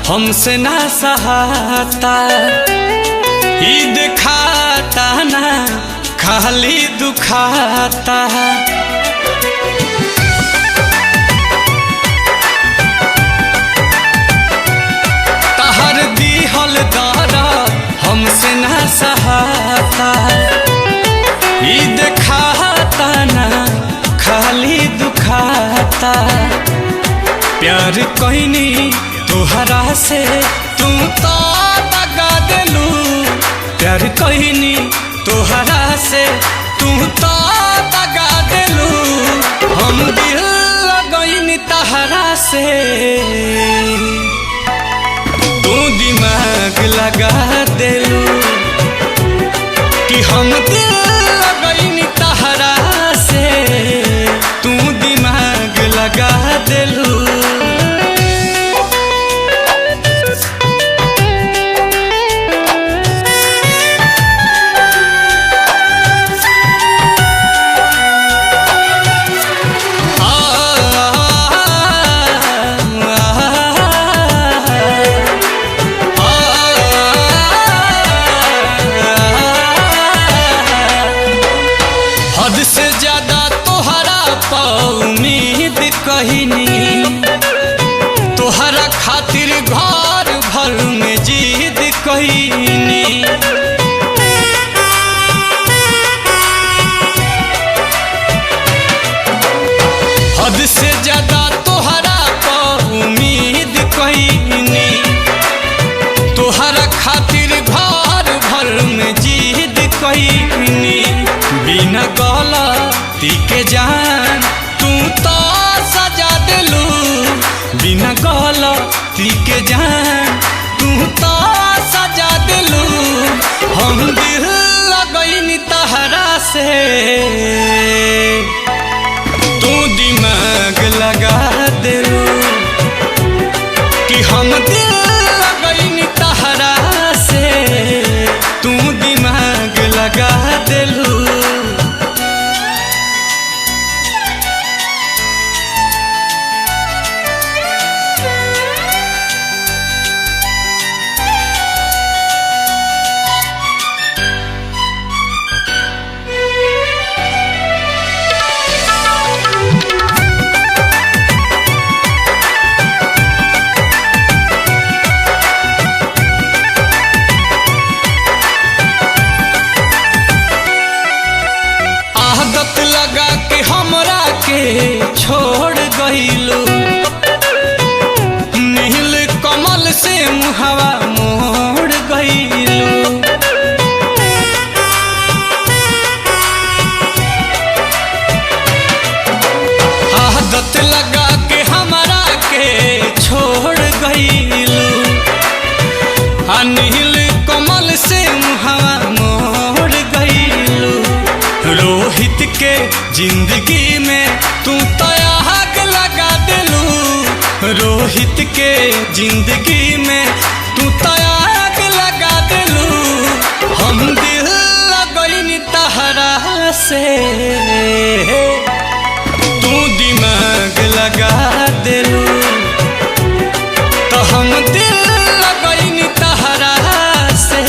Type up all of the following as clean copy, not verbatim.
हमसे ना सहाता, ईद खाता ना खाली दुखाता। तहर दिहल दर्द हमसे ना सहाता, ईद खाता ना खाली दुखाता। प्यार कहनी तोहरा से तू तो दगा देलू, प्यार कहनी तोहरा से तू तो दगा देलू। हम दिल लगनी तहरा से तू दिमाग लगा देलू, कि हम दिल लगनी तहरा से तू दिमाग लगा देलू। हद से ज्यादा तोहरा उम्मीद कहनी, तोहरा खातिर घर भर में जिद कहनी। हद से ज्यादा तोहरा उम्मीद कहनी, तोहरा खातिर घर भर में जिद कहनी। बिना गलती के जान तू तो सजा देलू, बिना गलती के जान तू तो सजा देलू। हम दिल लगनी तहरा से तू दिमाग लगा देलू, कि हम दिल लगनी तहरा से तू दिमाग लगा देलू। आदत लगा के हमरा के छोड़ गइलू, नील कमल से मुहवा मोड़ गइलू। आदत लगा के हमरा के छोड़ गइलू, नील कमल से मुहवा मोड़ गइलू। रोहित के जिंदगी में तू तो आग लगा देलू, रोहित के जिंदगी में तू तो आग लगा देलू। हम दिल लगनी तहरा से तू दिमाग लगा देलू, तो हम दिल लगनी तहरा से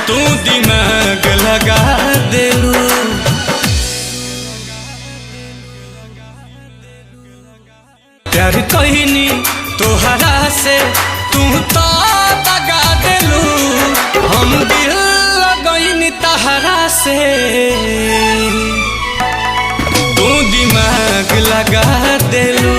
तू दिमाग लगा देलू। प्यार कहनी तोहरा से तू तो दगा देलू, हम दिल लगनी तहरा से तू दिमाग लगा देलू।